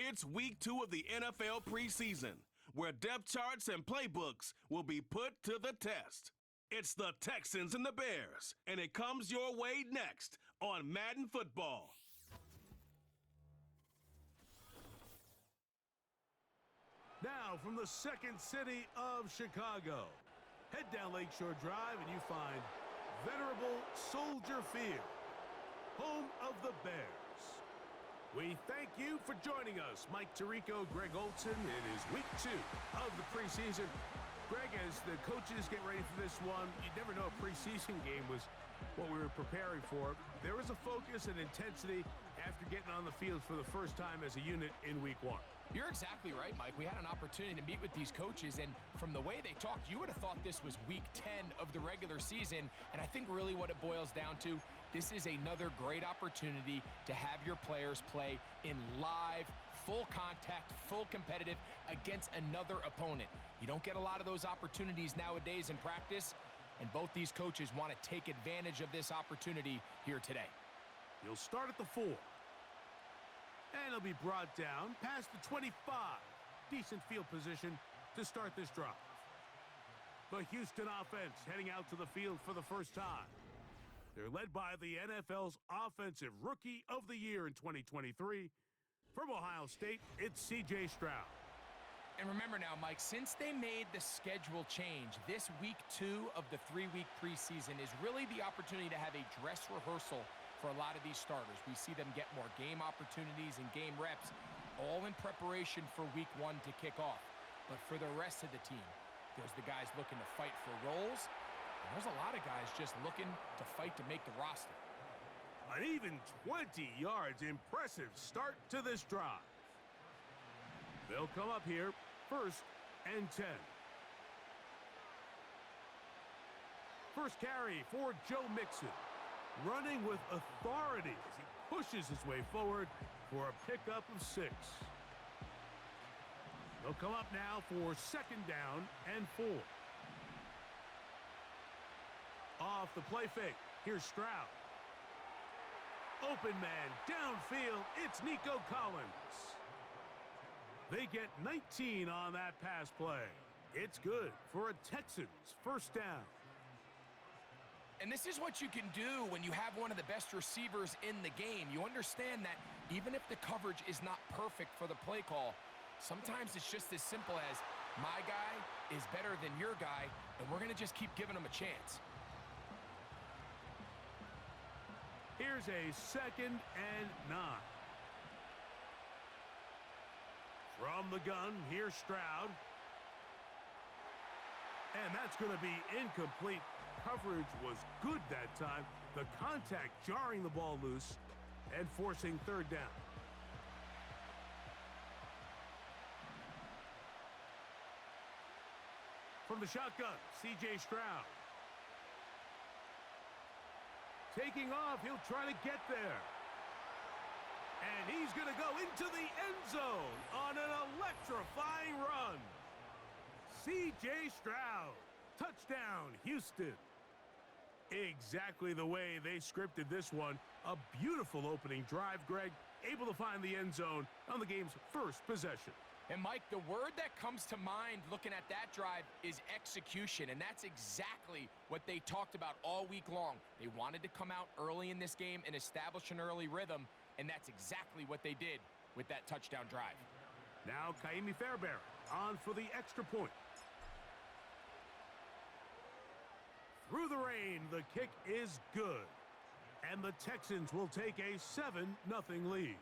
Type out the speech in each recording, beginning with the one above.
It's week 2 of the NFL preseason, where depth charts and playbooks will be put to the test. It's the Texans and the Bears, and it comes your way next on Madden Football. Now from the second city of Chicago, head down Lakeshore Drive and you find venerable Soldier Field, home of the Bears. We thank you for joining us, Mike Tirico, Greg Olson. It is week 2 of the preseason. Greg, as the coaches get ready for this one, you never know a preseason game was what we were preparing for. There was a focus and intensity after getting on the field for the first time as a unit in week 1. You're exactly right, Mike. We had an opportunity to meet with these coaches, and from the way they talked, you would have thought this was week 10 of the regular season, and I think really what it boils down to, this is another great opportunity to have your players play in live, full contact, full competitive against another opponent. You don't get a lot of those opportunities nowadays in practice, and both these coaches want to take advantage of this opportunity here today. He'll start at the 4. And he'll be brought down past the 25. Decent field position to start this drive. The Houston offense heading out to the field for the first time. They're led by the NFL's Offensive Rookie of the Year in 2023. From Ohio State, it's C.J. Stroud. And remember now, Mike, since they made the schedule change, this week 2 of the 3-week preseason is really the opportunity to have a dress rehearsal for a lot of these starters. We see them get more game opportunities and game reps, all in preparation for week 1 to kick off. But for the rest of the team, there's the guys looking to fight for roles, and there's a lot of guys just looking to fight to make the roster. An even 20 yards. Impressive start to this drive. They'll come up here, 1st and 10. First carry for Joe Mixon. Running with authority as he pushes his way forward for a pickup of 6. They'll come up now for 2nd down and 4. Off the play fake, here's Stroud. Open man, downfield, it's Nico Collins. They get 19 on that pass play. It's good for a Texans first down. And this is what you can do when you have one of the best receivers in the game. You understand that even if the coverage is not perfect for the play call, sometimes it's just as simple as my guy is better than your guy, and we're going to just keep giving him a chance. Here's a 2nd and 9. From the gun, here's Stroud. And that's going to be incomplete. Coverage was good that time. The contact jarring the ball loose and forcing 3rd down. From the shotgun, C.J. Stroud. Taking off, he'll try to get there. And he's going to go into the end zone on an electrifying run. C.J. Stroud. Touchdown, Houston. Exactly the way they scripted this one. A beautiful opening drive, Greg. Able to find the end zone on the game's first possession. And Mike, the word that comes to mind looking at that drive is execution, and that's exactly what they talked about all week long. They wanted to come out early in this game and establish an early rhythm, and that's exactly what they did with that touchdown drive. Now Kaimi Fairbairn on for the extra point. Through the rain, the kick is good. And the Texans will take a 7-0 lead.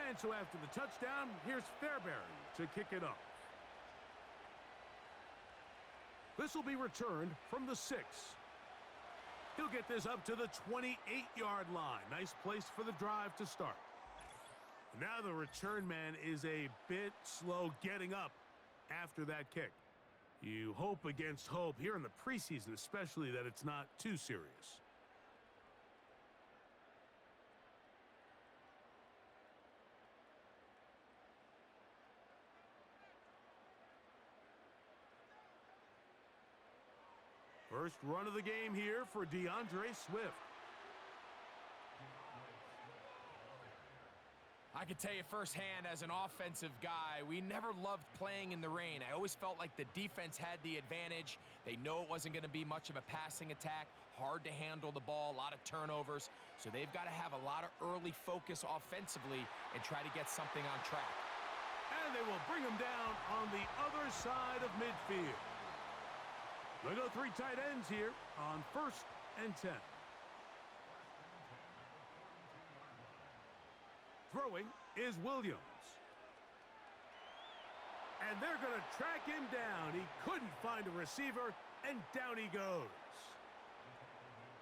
And so after the touchdown, here's Fairbairn to kick it off. This will be returned from the 6. He'll get this up to the 28-yard line. Nice place for the drive to start. Now the return man is a bit slow getting up after that kick. You hope against hope here in the preseason, especially, that it's not too serious. First run of the game here for DeAndre Swift. I can tell you firsthand as an offensive guy, we never loved playing in the rain. I always felt like the defense had the advantage. They know it wasn't going to be much of a passing attack, hard to handle the ball, a lot of turnovers. So they've got to have a lot of early focus offensively and try to get something on track. And they will bring him down on the other side of midfield. They go three tight ends here on 1st and 10. Throwing is Williams. And they're going to track him down. He couldn't find a receiver, and down he goes.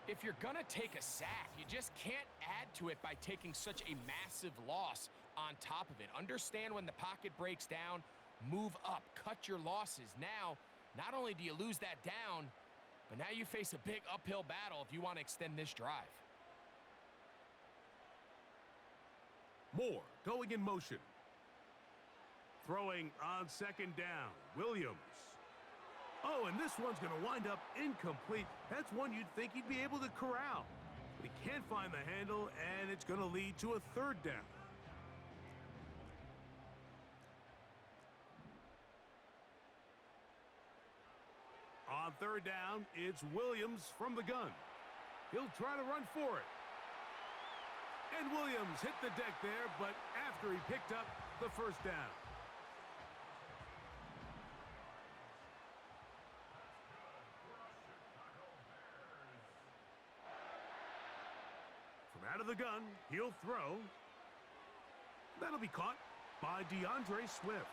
If you're going to take a sack, you just can't add to it by taking such a massive loss on top of it. Understand when the pocket breaks down, move up, cut your losses. Now, not only do you lose that down, but now you face a big uphill battle if you want to extend this drive. Moore going in motion. Throwing on 2nd down, Williams. Oh, and this one's going to wind up incomplete. That's one you'd think he'd be able to corral. But he can't find the handle, and it's going to lead to a 3rd down. On 3rd down, it's Williams from the gun. He'll try to run for it. And Williams hit the deck there, but after he picked up the 1st down. From out of the gun, he'll throw. That'll be caught by DeAndre Swift.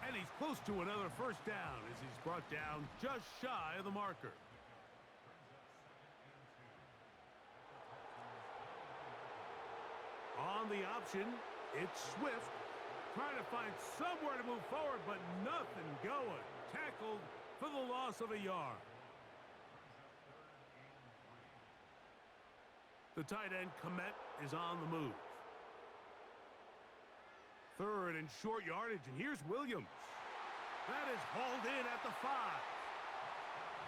And he's close to another 1st down as he's brought down just shy of the marker. On the option, it's Swift trying to find somewhere to move forward, but nothing going. Tackled for the loss of a yard. The tight end, Komet, is on the move. 3rd and short yardage, and here's Williams. That is hauled in at the 5.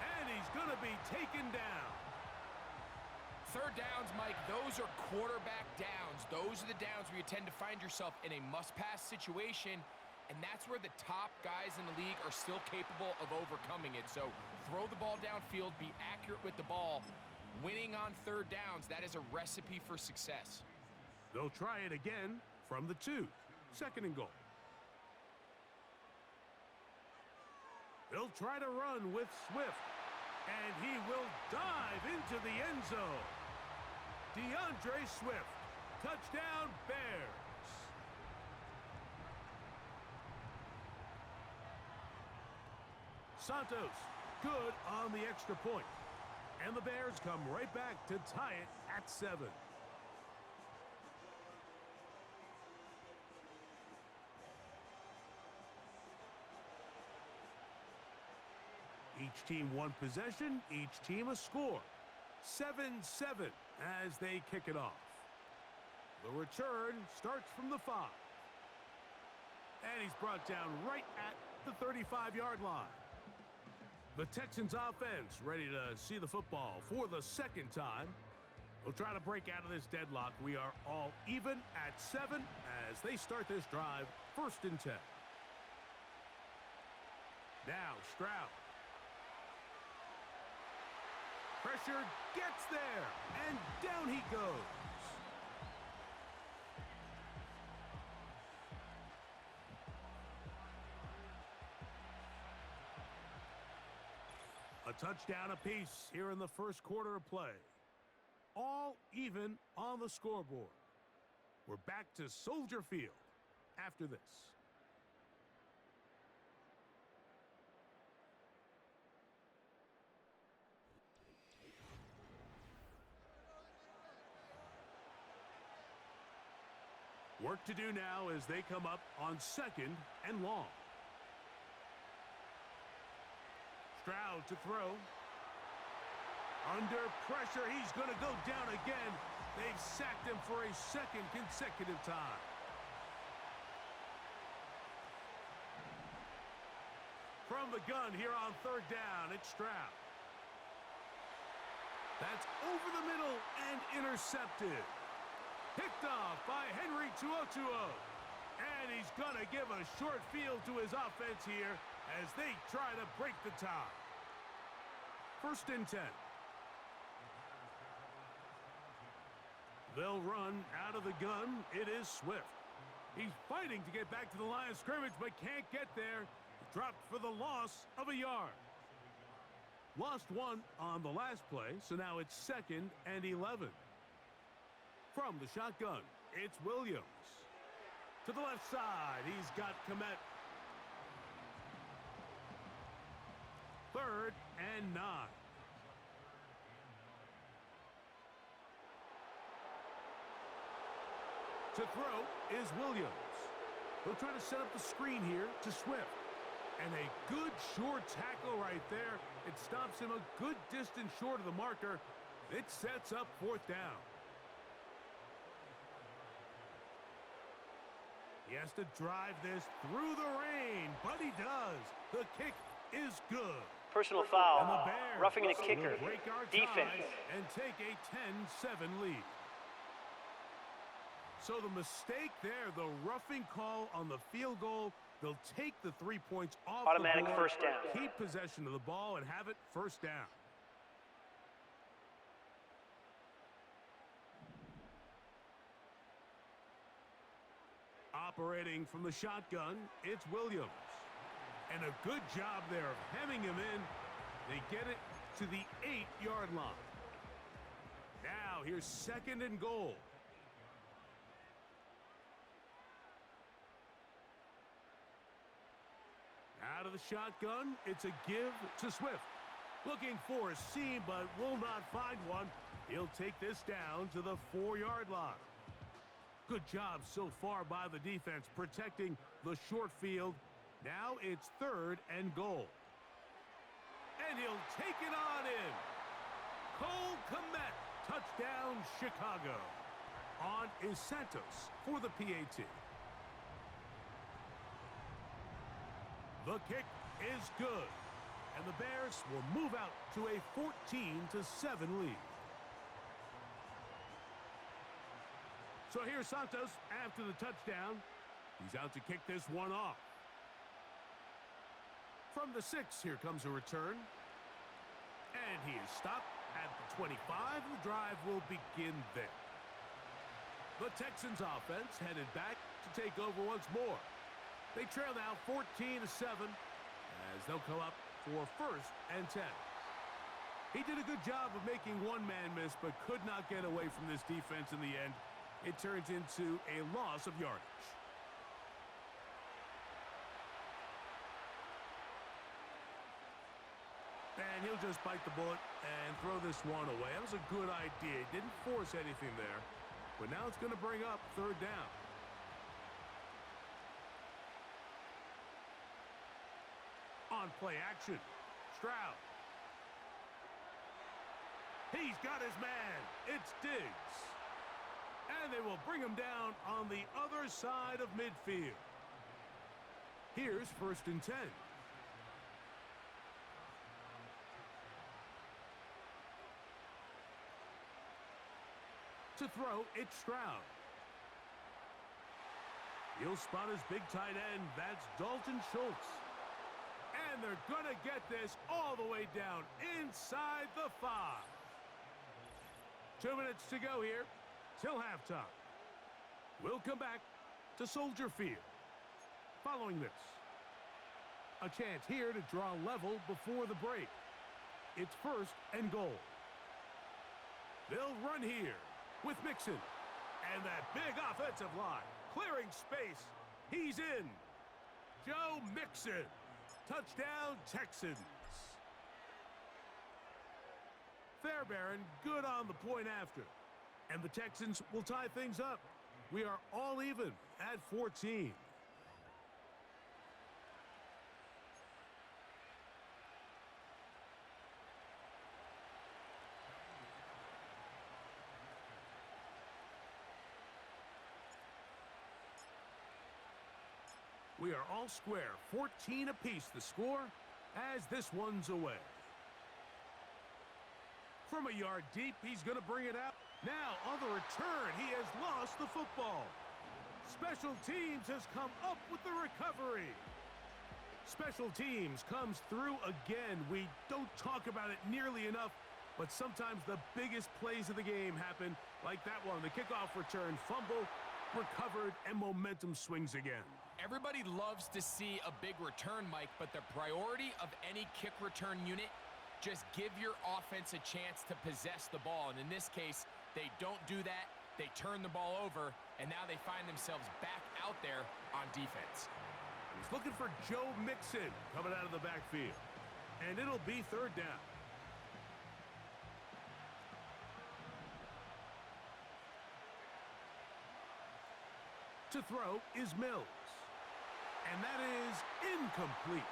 And he's going to be taken down. 3rd downs, Mike, those are quarterback downs. Those are the downs where you tend to find yourself in a must-pass situation, and that's where the top guys in the league are still capable of overcoming it. So throw the ball downfield, be accurate with the ball. Winning on 3rd downs, that is a recipe for success. They'll try it again from the 2. 2nd and goal. They'll try to run with Swift, and he will dive into the end zone. DeAndre Swift, touchdown Bears. Santos, good on the extra point. And the Bears come right back to tie it at 7. Each team one possession, each team a score. 7-7 as they kick it off. The return starts from the 5. And he's brought down right at the 35-yard line. The Texans offense ready to see the football for the 2nd time. They'll try to break out of this deadlock. We are all even at 7 as they start this drive, 1st and 10. Now Stroud. Pressure gets there, and down he goes. A touchdown apiece here in the 1st quarter of play. All even on the scoreboard. We're back to Soldier Field after this. Work to do now as they come up on 2nd and long. Stroud to throw. Under pressure, he's going to go down again. They've sacked him for a 2nd consecutive time. From the gun here on 3rd down, it's Stroud. That's over the middle and intercepted. Picked off by Henry Tuotuo. And he's going to give a short field to his offense here as they try to break the tie. 1st and 10. They'll run out of the gun. It is Swift. He's fighting to get back to the line of scrimmage, but can't get there. Dropped for the loss of a yard. Lost one on the last play, so now it's 2nd and 11. From the shotgun, it's Williams. To the left side, he's got Komet. 3rd and 9. To throw is Williams. He'll try to set up the screen here to Swift. And a good short tackle right there. It stops him a good distance short of the marker. It sets up 4th down. He has to drive this through the rain, but he does. The kick is good. Personal And foul, the Bears roughing the kicker, will break our defense. tie and take a 10-7 lead. So the mistake there, the roughing call on the field goal, they'll take the 3 points off Automatic the board, 1st down. keep possession of the ball, and have it 1st down. Operating from the shotgun, it's Williams. And a good job there of hemming him in. They get it to the 8-yard line. Now here's 2nd and goal. Out of the shotgun, it's a give to Swift. Looking for a seam, but will not find one. He'll take this down to the 4-yard line. Good job so far by the defense protecting the short field. Now it's 3rd and goal. And he'll take it on in. Cole Komet, touchdown Chicago. On is Santos for the PAT. The kick is good. And the Bears will move out to a 14-7 lead. So here's Santos after the touchdown. He's out to kick this one off. From the 6, here comes a return. And he is stopped at the 25. The drive will begin there. The Texans offense headed back to take over once more. They trail now 14-7 as they'll come up for 1st and 10. He did a good job of making one man miss, but could not get away from this defense in the end. It turns into a loss of yardage. And he'll just bite the bullet and throw this one away. That was a good idea. Didn't force anything there. But now it's going to bring up 3rd down. On play action, Stroud. He's got his man. It's Diggs. And they will bring him down on the other side of midfield. Here's 1st and 10. To throw, it's Stroud. He'll spot his big tight end. That's Dalton Schultz. And they're going to get this all the way down inside the 5. 2 minutes to go here till halftime. We'll come back to Soldier Field. Following this, a chance here to draw level before the break. It's 1st and goal. They'll run here with Mixon. And that big offensive line clearing space. He's in. Joe Mixon. Touchdown, Texans. Fairbairn good on the point after. And the Texans will tie things up. We are all even at 14. We are all square, 14 apiece the score as this one's away. From a yard deep, he's going to bring it out. Now, on the return, he has lost the football. Special teams has come up with the recovery. Special teams comes through again. We don't talk about it nearly enough, but sometimes the biggest plays of the game happen, like that one. The kickoff return, fumble, recovered, and momentum swings again. Everybody loves to see a big return, Mike, but the priority of any kick return unit, just give your offense a chance to possess the ball. And in this case, they don't do that. They turn the ball over, and now they find themselves back out there on defense. He's looking for Joe Mixon coming out of the backfield. And it'll be third down. To throw is Mills. And that is incomplete.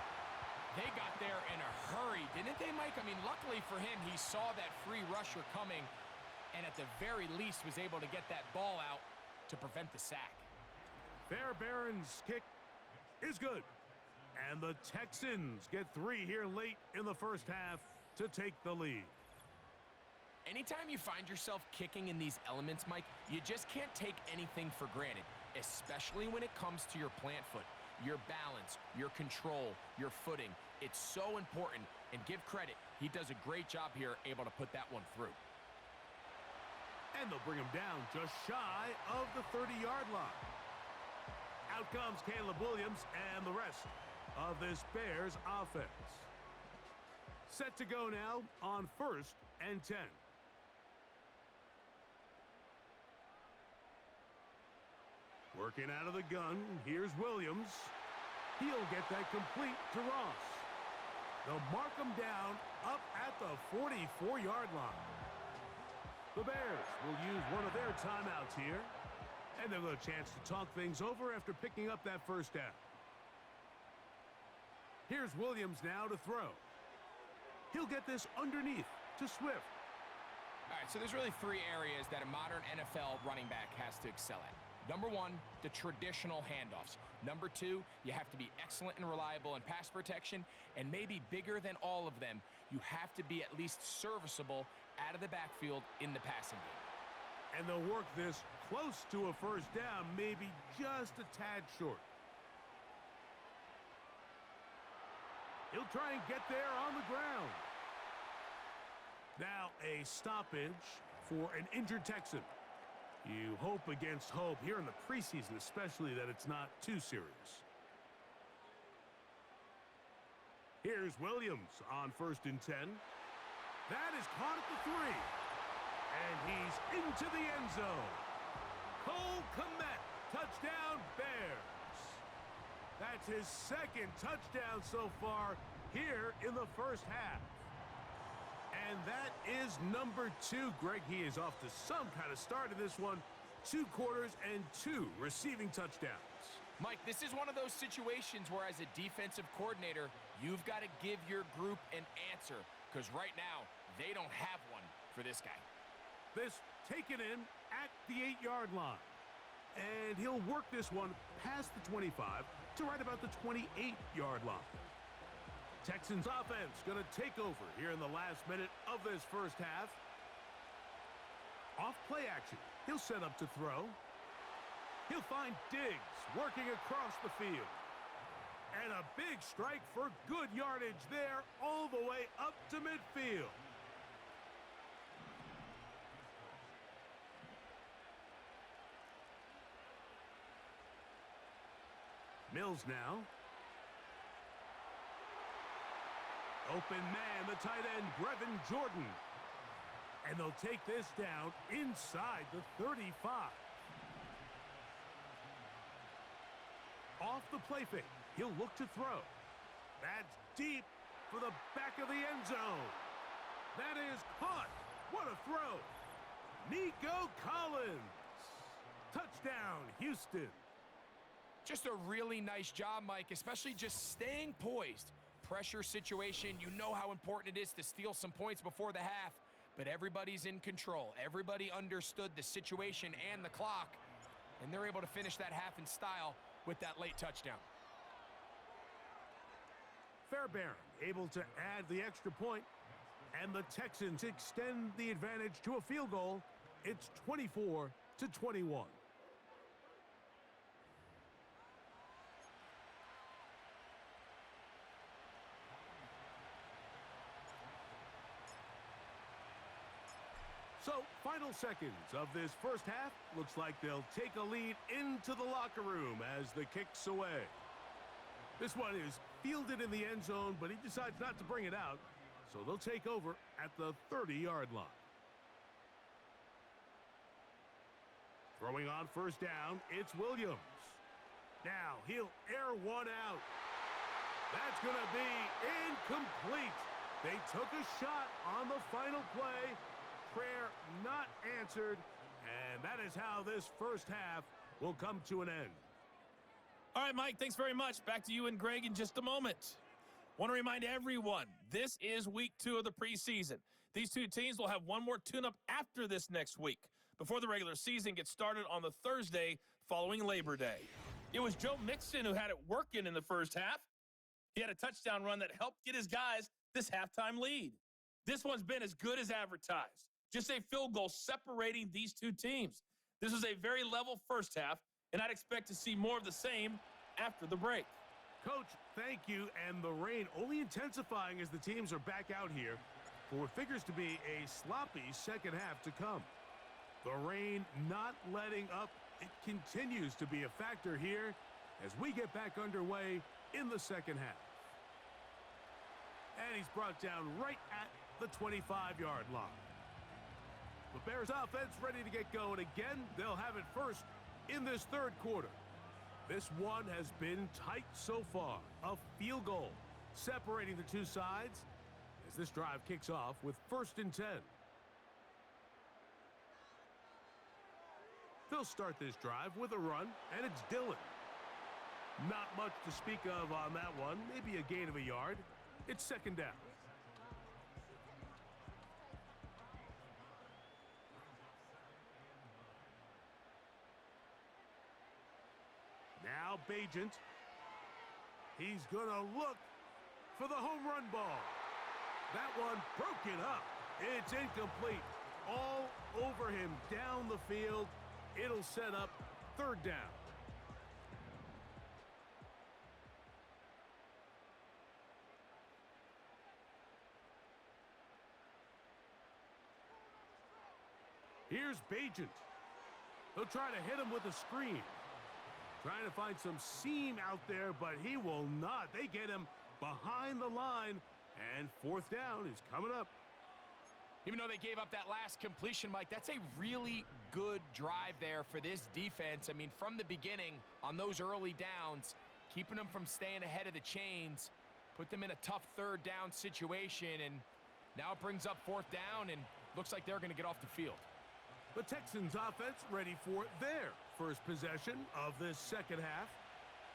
They got there in a hurry, didn't they, Mike? I mean, luckily for him, he saw that free rusher coming and at the very least was able to get that ball out to prevent the sack. Fairbairn's kick is good. And the Texans get 3 here late in the first half to take the lead. Anytime you find yourself kicking in these elements, Mike, you just can't take anything for granted, especially when it comes to your plant foot. Your balance, your control, your footing. It's so important, and give credit. He does a great job here, able to put that one through. And they'll bring him down just shy of the 30-yard line. Out comes Caleb Williams and the rest of this Bears offense. Set to go now on 1st and 10. Working out of the gun, here's Williams. He'll get that complete to Ross. They'll mark him down up at the 44-yard line. The Bears will use one of their timeouts here, and they'll get a chance to talk things over after picking up that first down. Here's Williams now to throw. He'll get this underneath to Swift. All right, so there's really 3 areas that a modern NFL running back has to excel at. Number 1, the traditional handoffs. Number 2, you have to be excellent and reliable in pass protection, and maybe bigger than all of them, you have to be at least serviceable out of the backfield in the passing game. And they'll work this close to a first down, maybe just a tad short. He'll try and get there on the ground. Now a stoppage for an injured Texan. You hope against hope here in the preseason, especially that it's not too serious. Here's Williams on 1st and 10. That is caught at the 3. And he's into the end zone. Cole Kmet, touchdown Bears. That's his 2nd touchdown so far here in the first half. And that is number 2. Greg, he is off to some kind of start in this one. 2 quarters and 2 receiving touchdowns. Mike, this is one of those situations where as a defensive coordinator, you've got to give your group an answer, because right now, they don't have one for this guy. This taken in at the 8-yard line. And he'll work this one past the 25 to right about the 28-yard line. Texans offense going to take over here in the last minute of this first half. Off play action. He'll set up to throw. He'll find Diggs working across the field. And a big strike for good yardage there all the way up to midfield. Mills now. Open man, the tight end, Brevin Jordan. And they'll take this down inside the 35. Off the play fake, he'll look to throw. That's deep for the back of the end zone. That is caught. What a throw. Nico Collins. Touchdown, Houston. Just a really nice job, Mike, especially just staying poised. Pressure situation, you know how important it is to steal some points before the half, but everybody's in control. Everybody understood the situation and the clock, and they're able to finish that half in style with that late touchdown. Fairbairn able to add the extra point, And the Texans extend the advantage to a field goal. It's 24-21. So, final seconds of this first half. Looks like they'll take a lead into the locker room as the kick's away. This one is fielded in the end zone, but he decides not to bring it out. So they'll take over at the 30-yard line. Throwing on first down, it's Williams. Now he'll air one out. That's going to be incomplete. They took a shot on the final play. Prayer not answered, and that is how this first half will come to an end. All right, Mike, thanks very much. Back to you and Greg in just a moment. Want to remind everyone, this is week 2 of the preseason. These two teams will have one more tune-up after this next week, before the regular season gets started on the Thursday following Labor Day. It was Joe Mixon who had it working in the first half. He had a touchdown run that helped get his guys this halftime lead. This one's been as good as advertised. Just a field goal separating these two teams. This was a very level first half, and I'd expect to see more of the same after the break. Coach, thank you, and the rain only intensifying as the teams are back out here for what figures to be a sloppy second half to come. The rain not letting up. It continues to be a factor here as we get back underway in the second half. And he's brought down right at the 25-yard line. The Bears offense ready to get going again. They'll have it first in this third quarter. This one has been tight so far. A field goal separating the two sides as this drive kicks off with 1st and 10. They'll start this drive with a run, and it's Dillon. Not much to speak of on that one. Maybe a gain of a yard. It's 2nd down. Now Bajent. He's going to look for the home run ball. That one broken up. It's incomplete. All over him down the field. It'll set up 3rd down. Here's Bajent. He'll try to hit him with a screen. Trying to find some seam out there, but he will not. They get him behind the line, and 4th down is coming up. Even though they gave up that last completion, Mike, that's a really good drive there for this defense. I mean, from the beginning, on those early downs, keeping them from staying ahead of the chains, put them in a tough 3rd down situation, and now it brings up 4th down, and looks like they're going to get off the field. The Texans offense ready for their first possession of this second half.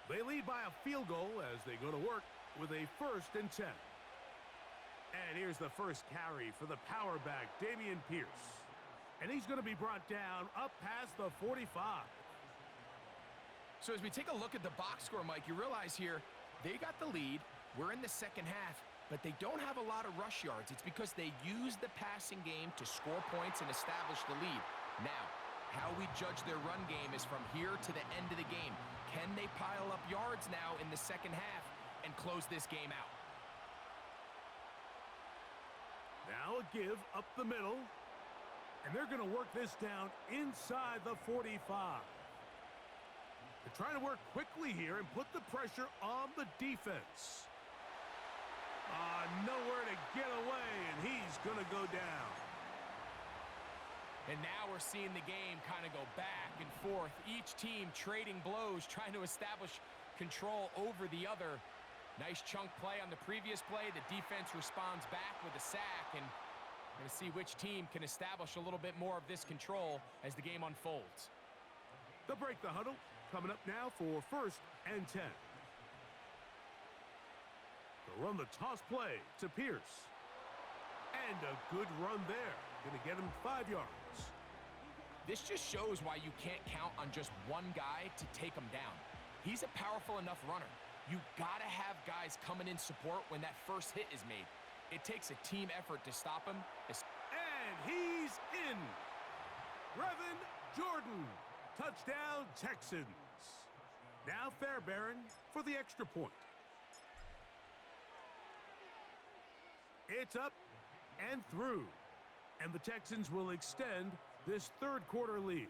They lead by a field goal as they go to work with a 1st and 10. And here's the first carry for the power back, Dameon Pierce. And he's going to be brought down up past the 45. So as we take a look at the box score, Mike, you realize here they got the lead. We're in the second half, but they don't have a lot of rush yards. It's because they use the passing game to score points and establish the lead. Now, how we judge their run game is from here to the end of the game. Can they pile up yards now in the second half and close this game out? Now a give up the middle, and they're going to work this down inside the 45. They're trying to work quickly here and put the pressure on the defense. Nowhere to get away, and he's going to go down. And now we're seeing the game kind of go back and forth. Each team trading blows, trying to establish control over the other. Nice chunk play on the previous play. The defense responds back with a sack, and we're going to see which team can establish a little bit more of this control as the game unfolds. They'll break the huddle. Coming up now for 1st and 10. They'll run the toss play to Pierce. And a good run there. Going to get him 5 yards. This just shows why you can't count on just one guy to take him down. He's a powerful enough runner. You got to have guys coming in support when that first hit is made. It takes a team effort to stop him. And he's in. Brevin Jordan. Touchdown, Texans. Now Fairbairn for the extra point. It's up and through. And the Texans will extend this third quarter lead.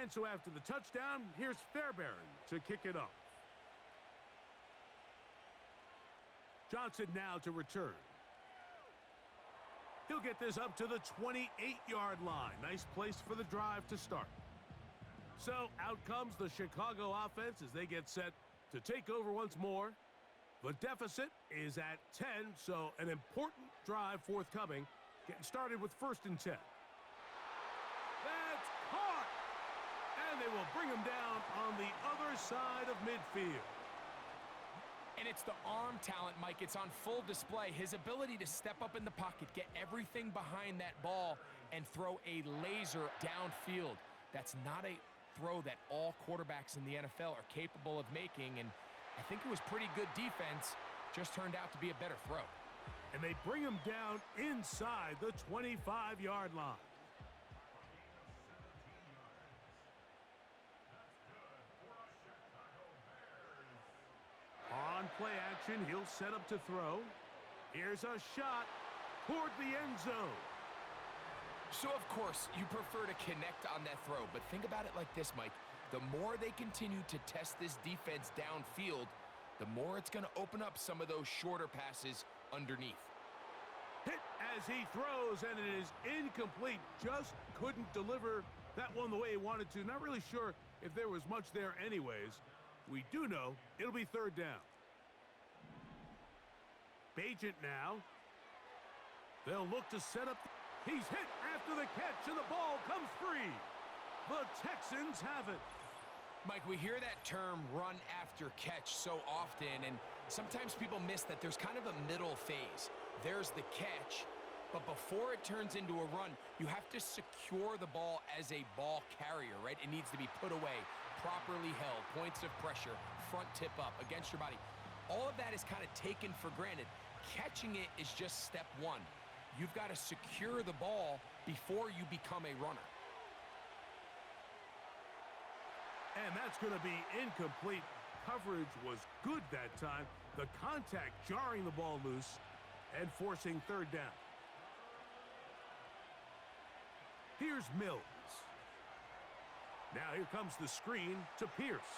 And so after the touchdown, here's Fairbairn to kick it off. Johnson now to return. He'll get this up to the 28-yard line. Nice place for the drive to start. So out comes the Chicago offense as they get set to take over once more. The deficit is at 10, so an important drive forthcoming. Getting started with 1st and 10. That's caught! And they will bring him down on the other side of midfield. And it's the arm talent, Mike. It's on full display. His ability to step up in the pocket, get everything behind that ball, and throw a laser downfield. That's not a throw that all quarterbacks in the NFL are capable of making, and I think it was pretty good defense. Just turned out to be a better throw. And they bring him down inside the 25-yard line. On play action, he'll set up to throw. Here's a shot toward the end zone. So, of course, you prefer to connect on that throw, but think about it like this, Mike. The more they continue to test this defense downfield, the more it's going to open up some of those shorter passes underneath. Hit as he throws, and it is incomplete. Just couldn't deliver that one the way he wanted to. Not really sure if there was much there anyways. We do know it'll be 3rd down. Bagent now. They'll look to set up. He's hit after the catch, and the ball comes free. The Texans have it. Mike, we hear that term run after catch so often, and sometimes people miss that there's kind of a middle phase. There's the catch, but before it turns into a run, you have to secure the ball as a ball carrier, right? It needs to be put away, properly held, points of pressure, front tip up against your body. All of that is kind of taken for granted. Catching it is just step one. You've got to secure the ball before you become a runner. And that's going to be incomplete. Coverage was good that time. The contact jarring the ball loose and forcing 3rd down. Here's Mills. Now here comes the screen to Pierce.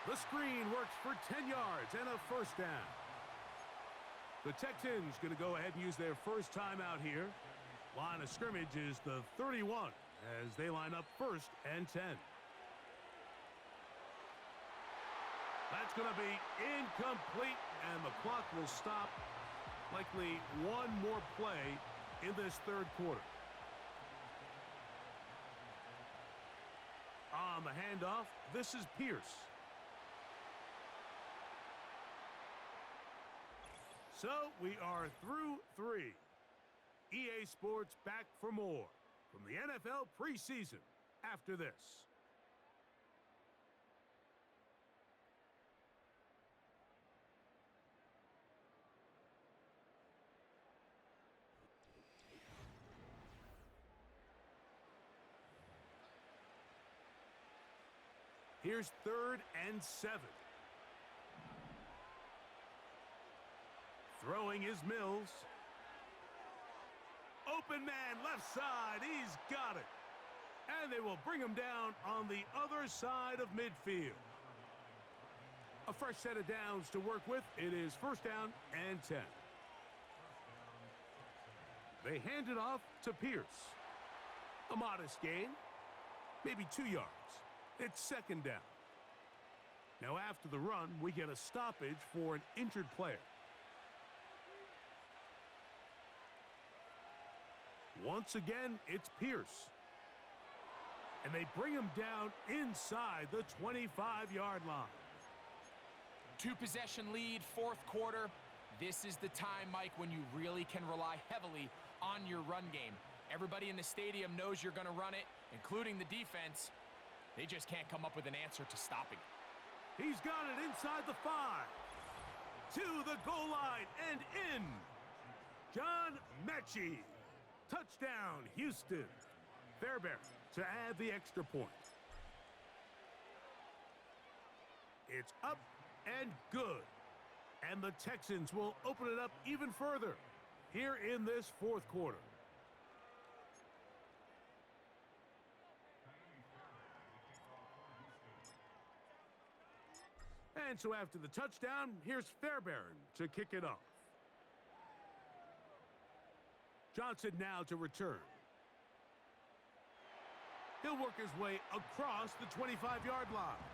The screen works for 10 yards and a 1st down. The Texans going to go ahead and use their first timeout here. Line of scrimmage is the 31 as they line up 1st and 10. That's going to be incomplete, and the clock will stop. Likely one more play in this 3rd quarter. On the handoff, this is Pierce. So we are through 3. EA Sports back for more from the NFL preseason after this. Here's 3rd and 7. Throwing is Mills. Open man left side. He's got it. And they will bring him down on the other side of midfield. A fresh set of downs to work with. It is 1st down and 10. They hand it off to Pierce. A modest gain. Maybe 2 yards. It's 2nd down. Now after the run, we get a stoppage for an injured player. Once again, it's Pierce. And they bring him down inside the 25-yard line. 2-possession lead, 4th quarter. This is the time, Mike, when you really can rely heavily on your run game. Everybody in the stadium knows you're going to run it, including the defense. They just can't come up with an answer to stopping it. He's got it inside the 5. To the goal line and in. John Mechie. Touchdown, Houston. Fairbairn to add the extra point. It's up and good. And the Texans will open it up even further here in this fourth quarter. And so after the touchdown, here's Fairbairn to kick it off. Johnson now to return. He'll work his way across the 25-yard line.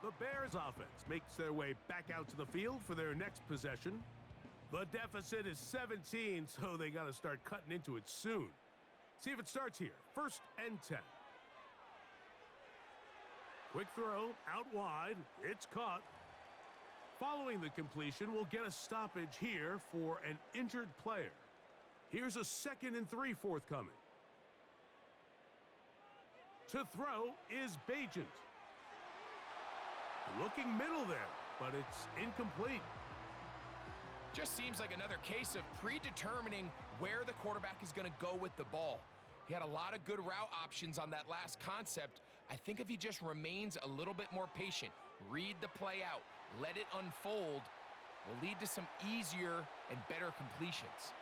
The Bears offense makes their way back out to the field for their next possession. The deficit is 17, so they got to start cutting into it soon. See if it starts here. 1st and 10. Quick throw out wide. It's caught. Following the completion, we'll get a stoppage here for an injured player. Here's a 2nd and 3 forthcoming. To throw is Bajent. Looking middle there, but it's incomplete. Just seems like another case of predetermining where the quarterback is going to go with the ball. He had a lot of good route options on that last concept. I think if he just remains a little bit more patient, read the play out, let it unfold, will lead to some easier and better completions.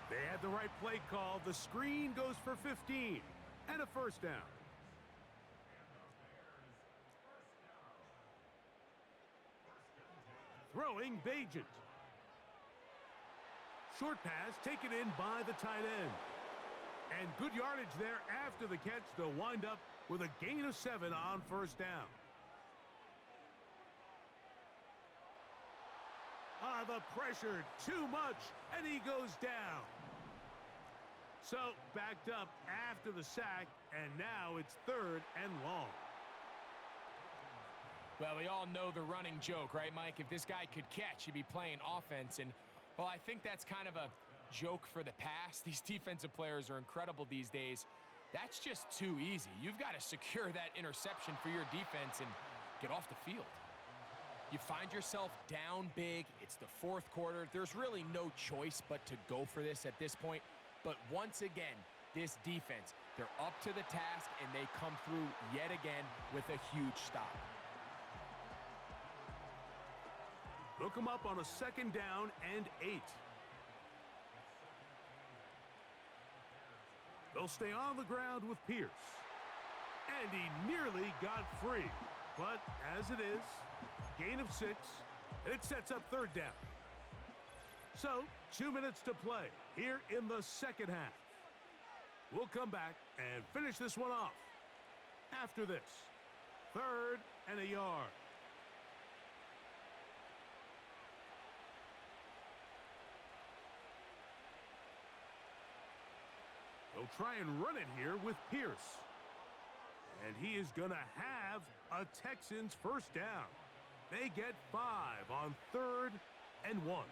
They had the right play call. The screen goes for 15 and a 1st down. Throwing Bajent. Short pass taken in by the tight end. And good yardage there after the catch to wind up with a gain of 7 on 1st down. The pressure, too much, and he goes down. So, backed up after the sack, and now it's 3rd and long. Well, we all know the running joke, right, Mike? If this guy could catch, he'd be playing offense. And, well, I think that's kind of a joke for the past. These defensive players are incredible these days. That's just too easy. You've got to secure that interception for your defense and get off the field. You find yourself down big. It's the 4th quarter. There's really no choice but to go for this at this point. But once again, this defense, they're up to the task, and they come through yet again with a huge stop. Hook him up on a 2nd down and 8. They'll stay on the ground with Pierce. And he nearly got free. But as it is, gain of 6, and it sets up 3rd down. So, 2 minutes to play here in the 2nd half. We'll come back and finish this one off after this. 3rd and a yard. They'll try and run it here with Pierce. And he is going to have a Texans 1st down. They get 5 on 3rd and 1.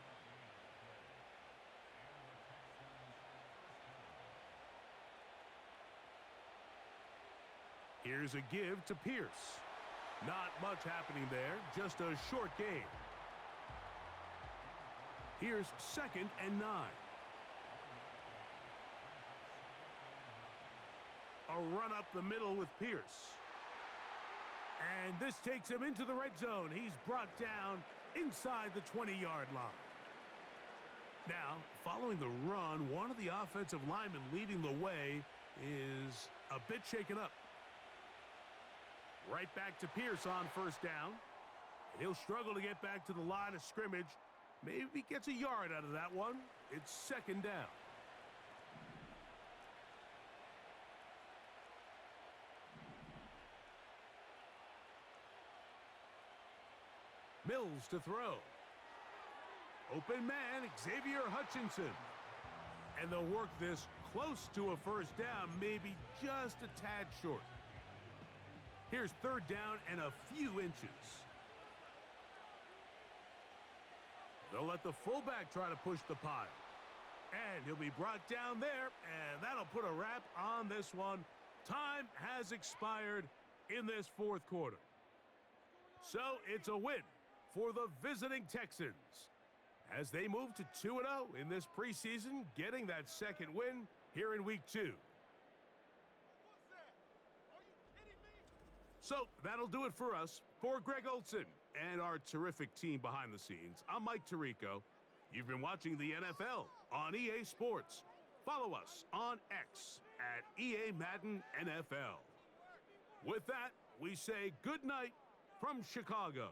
Here's a give to Pierce. Not much happening there, just a short gain. Here's 2nd and 9. A run up the middle with Pierce. And this takes him into the red zone. He's brought down inside the 20-yard line. Now, following the run, one of the offensive linemen leading the way is a bit shaken up. Right back to Pierce on 1st down. And he'll struggle to get back to the line of scrimmage. Maybe he gets a yard out of that one. It's 2nd down. Mills to throw. Open man, Xavier Hutchinson. And they'll work this close to a 1st down, maybe just a tad short. Here's 3rd down and a few inches. They'll let the fullback try to push the pile. And he'll be brought down there, and that'll put a wrap on this one. Time has expired in this fourth quarter. So it's a win for the visiting Texans as they move to 2-0 in this preseason, getting that second win here in week 2. So that'll do it for us. For Greg Olson and our terrific team behind the scenes, I'm Mike Tirico. You've been watching the NFL on EA Sports. Follow us on X at EA Madden NFL. With that, we say good night from Chicago.